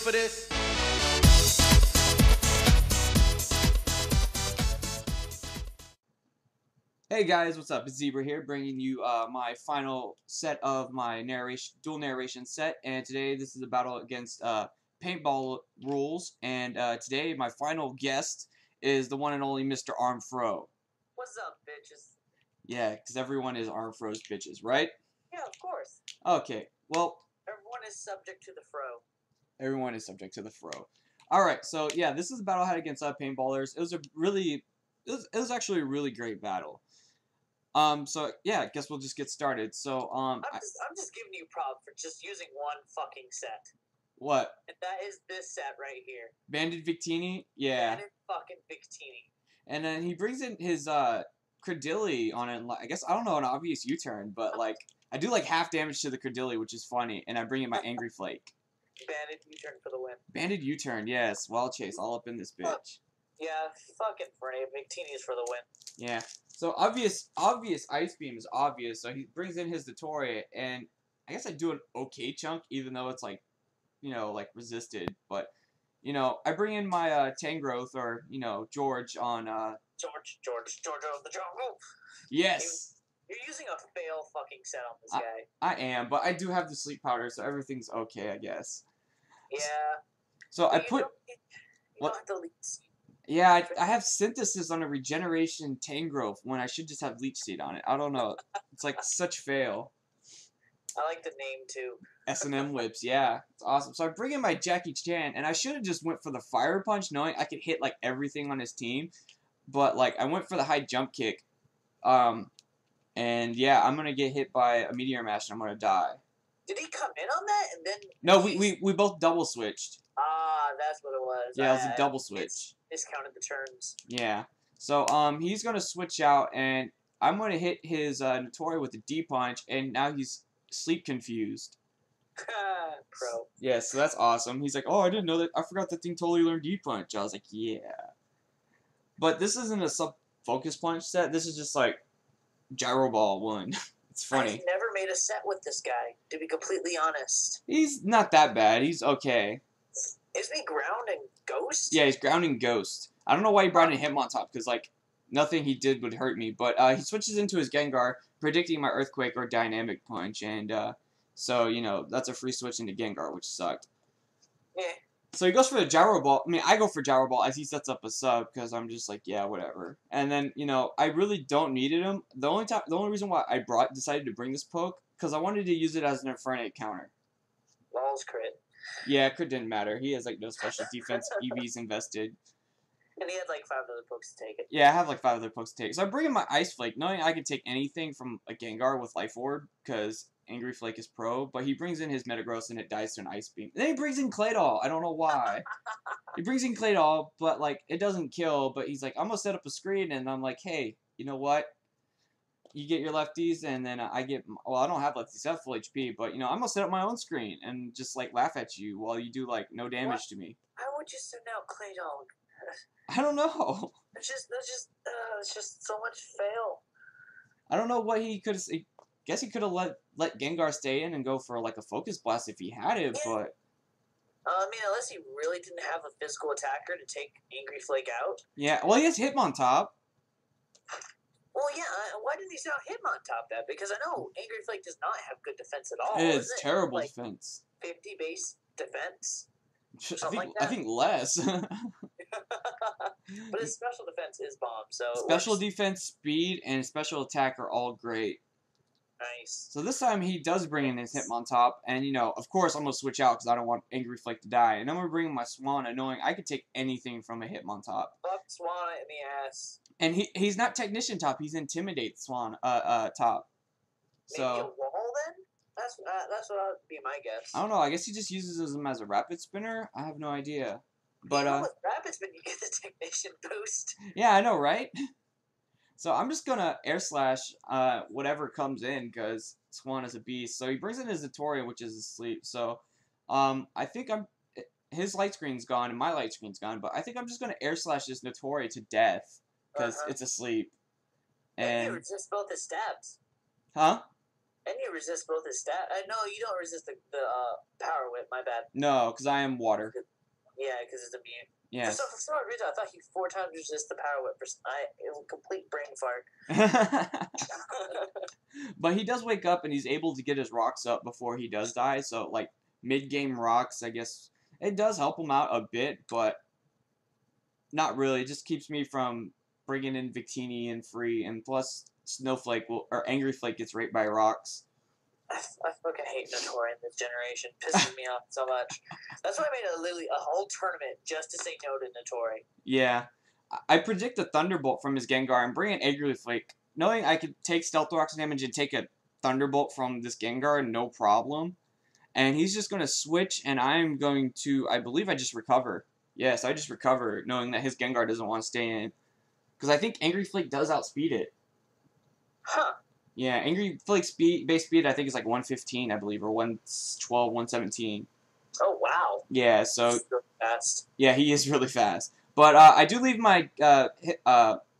for this? Hey guys, what's up? It's Zebra here, bringing you my final set of my dual narration set, and today this is a battle against Paintballrullz, and today my final guest is the one and only Mr. ArmedFro. What's up, bitches? Yeah, because everyone is ArmedFro's bitches, right? Yeah, of course. Okay, well, Everyone is subject to the fro. everyone is subject to the fro. Alright, so yeah, this is a battle I had against Paintballrullz. It was actually a really great battle. So yeah, I guess we'll just get started. So I'm just giving you props for just using one fucking set. What? And that is this set right here. Banded Victini? Yeah. Banded fucking Victini. And then he brings in his Credilli on it. I guess I don't know, an obvious U-turn, but like I do like half damage to the Credilli, which is funny, and I bring in my Angry Flake. Banded U-turn for the win. Banded U-turn, yes. Wild chase all up in this bitch. Yeah, fucking Frey. Victini's for the win. Yeah. So obvious ice beam is obvious. So he brings in his Notoria, and I guess I do an okay chunk, even though it's like, you know, like resisted. But you know, I bring in my Tangrowth, or you know, George on George of the jungle. Yes. You're using a fail fucking set on this guy. I am, but I do have the sleep powder, so everything's okay, I guess. Yeah. So I You put. don't What? have to leech. Yeah, I have synthesis on a regeneration Tangrowth when I should just have leech seed on it. I don't know. It's like such fail. I like the name too. S&M whips, yeah, it's awesome. So I bring in my Jackie Chan, and I should have just went for the fire punch, knowing I could hit like everything on his team. But like I went for the high jump kick, and yeah, I'm gonna get hit by a meteor mash, and I'm gonna die. Did he come in on that and then? No, we both double switched. Ah, that's what it was. Yeah, it was a double switch. Discounted the turns. Yeah. So he's gonna switch out, and I'm gonna hit his Notoria with a D punch, and now he's sleep confused. Pro. Yeah, so that's awesome. He's like, oh, I didn't know that. I forgot that thing totally learned D punch. I was like, yeah. But this isn't a sub focus punch set. This is just like gyro ball one. It's funny. I've never made a set with this guy, to be completely honest. He's not that bad. He's okay. Isn't he ground and ghost? Yeah, he's grounding ghost. I don't know why he brought in him on top, because like nothing he did would hurt me. But he switches into his Gengar, predicting my Earthquake or Dynamic Punch, and so you know that's a free switch into Gengar, which sucked. Yeah. So he goes for the gyro ball. I mean, I go for gyro ball as he sets up a sub, because I'm just like, yeah, whatever. And then you know I really don't needed him. The only reason why I decided to bring this poke, because I wanted to use it as an Infernape counter. Walls crit. Yeah, crit didn't matter. He has like no special defense. EV's invested. And he had like 5 other pokes to take it. Yeah, I have like 5 other pokes to take. So I bring in my Ice Flake, knowing I could take anything from a Gengar with Life Orb, because Angry Flake is pro. But he brings in his Metagross and it dies to an Ice Beam. And then he brings in Claydol. I don't know why. He brings in Claydol, but like it doesn't kill. But he's like, I'm gonna set up a screen, and I'm like, hey, you know what? You get your lefties, and then I get. Well, I don't have lefties. I have full HP, but you know, I'm gonna set up my own screen and just like laugh at you while you do like no damage to me. How would you send out Claydol? I don't know. It's just so much fail. I don't know what he could have. I guess he could have let Gengar stay in and go for like a Focus Blast if he had it, Yeah. but. I mean, unless he really didn't have a physical attacker to take Angry Flake out. Yeah, well, he has Hitmontop. Well, yeah, why didn't he sound him on top that? Because I know Angry Flake does not have good defense at all. It is isn't it? terrible Like defense. 50 base defense. I think less. But his special defense is bomb, so Special defense, speed, and special attack are all great. nice. So this time he does bring in his Hitmontop, and you know, of course I'm gonna switch out because I don't want Angry Flake to die, and I'm gonna bring in my Swanna, knowing I could take anything from a Hitmontop. Fuck Swanna in the ass. And he's not Technician top; he's Intimidate top. Maybe a So wall then? That's what would be my guess. I don't know. I guess he just uses him as a Rapid Spinner. I have no idea. But Even with Rapid Spin, you get the Technician boost. yeah, I know, right? So I'm just gonna Air Slash whatever comes in, because Swan is a beast. So he brings in his Notoria, which is asleep. So I think his light screen's gone and my light screen's gone, but I think I'm just gonna Air Slash this Notoria to death because it's asleep. Maybe And resist both his stabs. huh? And you resist both his stat. No, you don't resist the power whip. My bad. No, because I am water. Yeah, because it's immune. Yes. For some reason, I thought he 4 times resist the power whip. It was a complete brain fart. But he does wake up and he's able to get his rocks up before he does die. So like mid-game rocks, I guess it does help him out a bit, but not really. It just keeps me from bringing in Victini and free, and plus Snowflake or Angry Flake gets raped by rocks. I fucking hate Notori in this generation. Pisses me off so much. That's why I made literally a whole tournament just to say no to Notori. Yeah. I predict a Thunderbolt from his Gengar and bring in Angry Flake, knowing I could take Stealth Rocks damage and take a Thunderbolt from this Gengar, no problem. And he's just going to switch, and I'm going to, I believe I just recover. Yes, I just recover, knowing that his Gengar doesn't want to stay in. Because I think Angry Flake does outspeed it. Huh. Yeah, Angry Flake's base speed, I think, is like 115, I believe, or 112, 117. Oh, wow. Yeah, so... He's really fast. Yeah, he is really fast. But I do leave my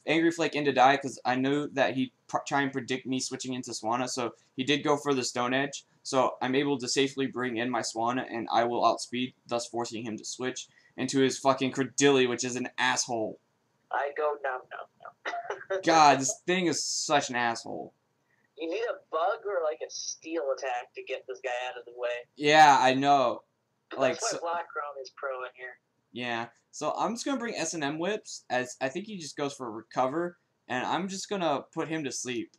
Angry Flake in to die, because I know that he'd try and predict me switching into Swanna, so he did go for the Stone Edge. So I'm able to safely bring in my Swanna, and I will outspeed, thus forcing him to switch into his fucking Credilli, which is an asshole. I go no. God, this thing is such an asshole. You need a bug or like a steel attack to get this guy out of the way. Yeah, I know. Like, that's why Blackchrome is pro in here. Yeah, so I'm just going to bring S&M Whips, as I think he just goes for Recover, and I'm just going to put him to sleep.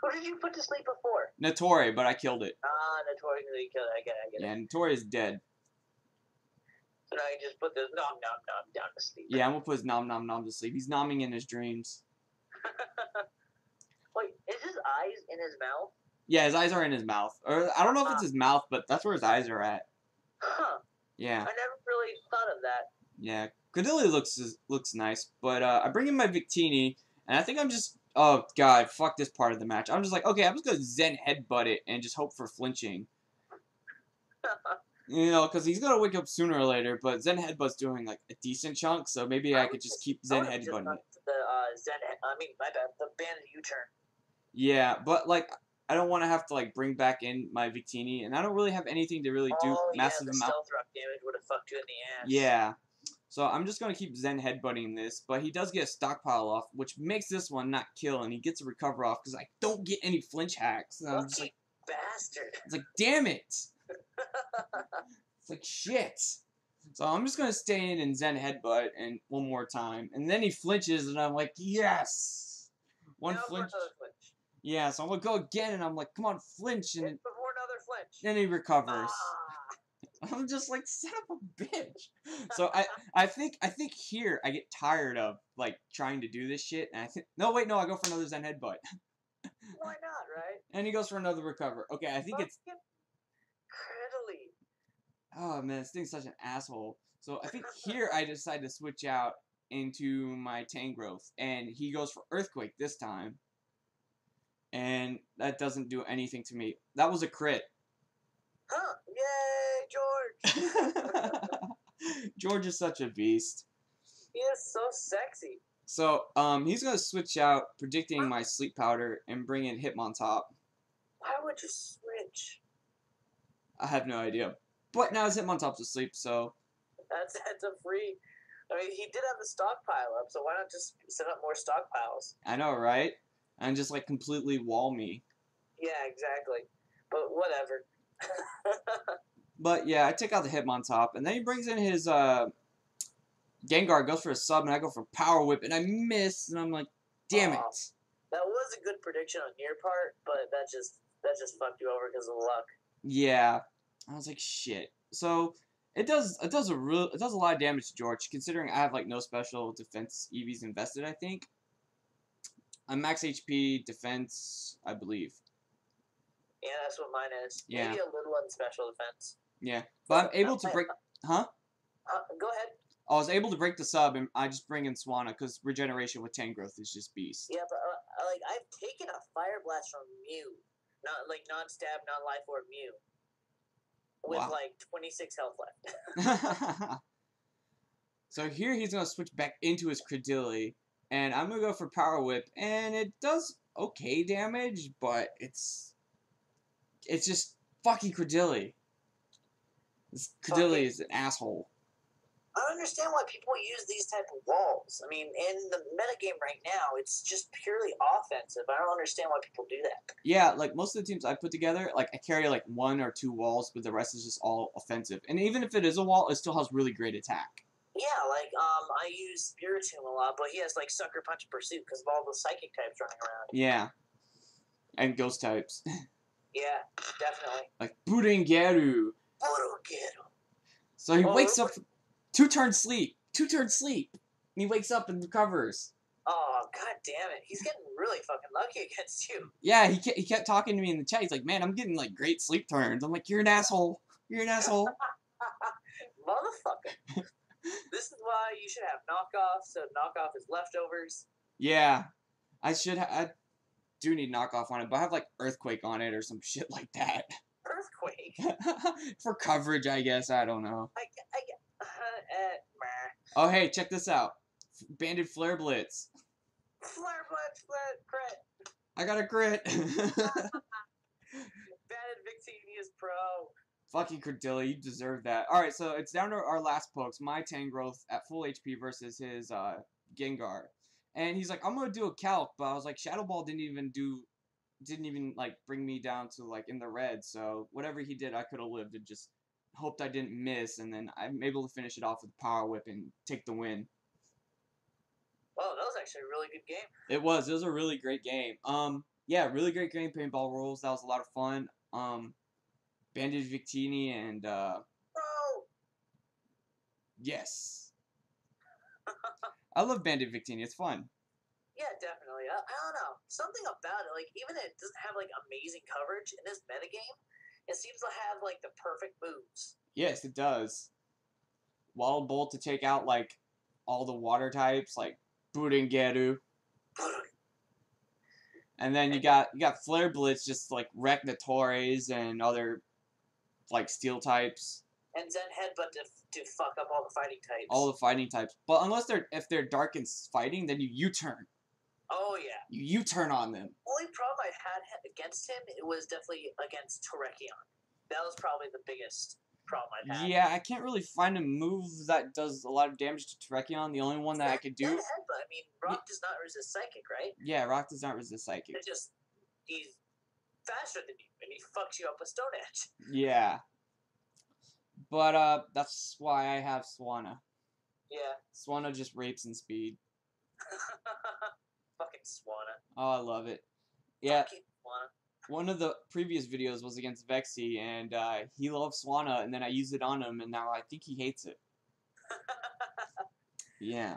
Who did you put to sleep before? Notori, but I killed it. Notori really killed it. I get it. Yeah, Notori is dead. So now you just put this nom down to sleep. Yeah, I'm going to put his nom to sleep. He's nomming in his dreams. Wait, is his eyes in his mouth? Yeah, his eyes are in his mouth. Or I don't know if it's his mouth, but that's where his eyes are at. Huh. Yeah. I never really thought of that. Yeah, Credilli looks nice, but I bring in my Victini, and I think I'm just... Oh, God, fuck this part of the match. I'm just like, okay, I'm just going to Zen Headbutt it and just hope for flinching. You know, because he's going to wake up sooner or later, but Zen Headbutt's doing, like, a decent chunk, so maybe I could just keep Zen Headbutting it. The banded U-turn. Yeah, but, like, I don't want to have to, like, bring back in my Victini, and I don't really have anything to really do massive amount. Stealth Rock damage would have fucked you in the ass. Yeah. So I'm just going to keep Zen Headbutting this, but he does get a stockpile off, which makes this one not kill, and he gets a recover off, because I don't get any flinch hacks. And I'm just like, bastard. It's like, damn it. It's like, shit. So I'm just going to stay in and Zen Headbutt and one more time. And then he flinches, and I'm like, yes. One flinch. Yeah, so I'm going to go again, and I'm like, come on, flinch. And before another flinch. Then he recovers. I'm just like, son of a bitch. So I think here I get tired of like trying to do this shit, and I think I go for another Zen Headbutt. Why not, right? And he goes for another recover. Okay, I think it's Credilli. Oh man, this thing's such an asshole. So I think here I decide to switch out into my Tangrowth, and he goes for Earthquake this time. And that doesn't do anything to me. That was a crit. Huh. Yay, George! George is such a beast. He is so sexy. So, he's going to switch out, predicting my Sleep Powder, and bring in Hitmontop. Why would you switch? I have no idea. But now his Hitmontop's asleep, so... That's a free... I mean, he did have the stockpile up, so why not just set up more stockpiles? I know, right? And just, like, completely wall me. Yeah, exactly. But whatever. But, yeah, I take out the Hitmontop, and then he brings in his, Gengar, goes for a sub, and I go for Power Whip, and I miss, and I'm like, damn it. That was a good prediction on your part, but that just fucked you over because of luck. Yeah. I was like, shit. So, it does a lot of damage to George, considering I have, like, no special defense EVs invested, I think. I'm max HP, defense, I believe. Yeah, that's what mine is. Yeah. Maybe a little on special defense. Yeah. But I'm able to break... Huh? Go ahead. I was able to break the sub, and I just bring in Swanna, because regeneration with Tangrowth is just beast. Yeah, but, like, I've taken a Fire Blast from Mew. Not, like, non-stab, non-life orb Mew. With, like, 26 health left. So here he's going to switch back into his Credilli, and I'm going to go for Power Whip, and it does okay damage, but it's just fucking Credilli. This Credilli is an asshole. I don't understand why people use these type of walls. I mean, in the metagame right now, it's just purely offensive. I don't understand why people do that. Yeah, like most of the teams I put together, like I carry like 1 or 2 walls, but the rest is just all offensive. And even if it is a wall, it still has really great attack. Yeah, like I use Spiritomb a lot, but he has like Sucker Punch Pursuit because of all the psychic types running around. Yeah, and ghost types. Yeah, definitely. Like Burengeru. Burengeru. So he wakes up. 2 turns sleep. 2 turns sleep. And he wakes up and recovers. Oh, god damn it. He's getting really fucking lucky against you. Yeah, he kept talking to me in the chat. He's like, man, I'm getting, like, great sleep turns. I'm like, you're an asshole. You're an asshole. Motherfucker. This is why you should have knockoff, so knockoff is leftovers. Yeah. I do need knockoff on it, but I have, like, Earthquake on it or some shit like that. Earthquake? For coverage, I guess. I don't know. Meh. Oh, hey, check this out. Banded Flare Blitz. Flare Blitz, crit. I got a crit. Banded Victinius Pro. Fucking Credilli, you deserve that. Alright, so it's down to our last pokes. My Tangrowth at full HP versus his Gengar. And he's like, I'm gonna do a calc, but I was like, Shadow Ball didn't even like bring me down to like in the red, so whatever he did I could have lived and just hoped I didn't miss, and then I'm able to finish it off with Power Whip and take the win. Well, that was actually a really good game. It was a really great game. Yeah, really great game, Paintballrullz. That was a lot of fun. Banded Victini and Bro! Yes. I love Banded Victini, it's fun. Yeah, definitely. I don't know. Something about it, like, even if it doesn't have, like, amazing coverage in this metagame, it seems to have, like, the perfect moves. Yes, it does. Wild Bolt to take out, like, all the water types, like Burengeru. And then you got Flare Blitz, just, like, wreck the Torres and other, like, steel types. And Zen Headbutt to fuck up all the fighting types. All the fighting types. But unless if they're dark and fighting, then you U-turn. Oh, yeah. You U-turn on them. Only problem I had against him, it was definitely against Terrakion. That was probably the biggest problem I had. Yeah, I can't really find a move that does a lot of damage to Terrakion. The only one that I could do... Headbutt. I mean, Rock does not resist Psychic, right? Yeah, Rock does not resist Psychic. It's just, he's faster than you, and he fucks you up with Stone Edge. Yeah. But, that's why I have Swanna. Yeah. Swanna just rapes in speed. Fucking Swanna. Oh, I love it. Yeah. Fucking Swanna. One of the previous videos was against Vexy, and he loves Swanna, and then I used it on him, and now I think he hates it. Yeah.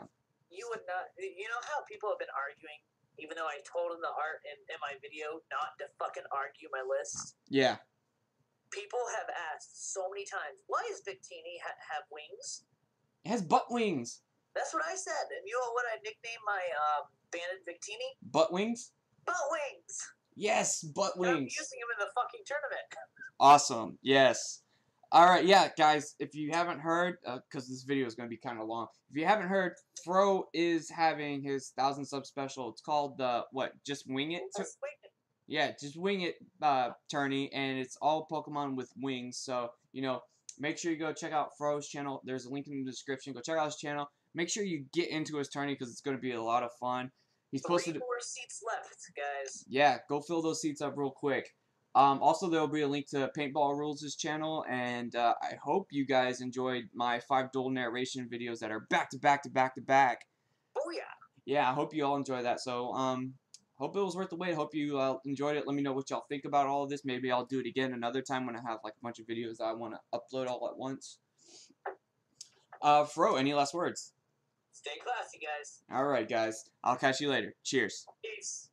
You would not... You know how people have been arguing, even though I told in the art in my video not to fucking argue my list? Yeah. People have asked so many times, why does Victini have wings? It has butt wings. That's what I said. And you know what I nicknamed my Banded Victini? Butt wings? Butt wings! Yes, butt wings. I'm using him in the fucking tournament. Awesome. Yes. Alright, yeah, guys, if you haven't heard, because this video is going to be kind of long, if you haven't heard, Fro is having his 1,000 sub special. It's called, Just Wing It? Just wing it. Yeah, Just Wing It tourney, and it's all Pokemon with wings, so, you know, make sure you go check out Fro's channel. There's a link in the description. Go check out his channel. Make sure you get into his tourney, because it's going to be a lot of fun. He's posted... 3 more seats left, guys. Yeah, go fill those seats up real quick. Also, there will be a link to Paintballrullz' channel, and I hope you guys enjoyed my 5 dual narration videos that are back to back to back to back. Oh, yeah. Yeah, I hope you all enjoy that. So, hope it was worth the wait. Hope you enjoyed it. Let me know what y'all think about all of this. Maybe I'll do it again another time when I have like a bunch of videos that I want to upload all at once. Fro, any last words? Stay classy, guys. Alright, guys. I'll catch you later. Cheers. Peace.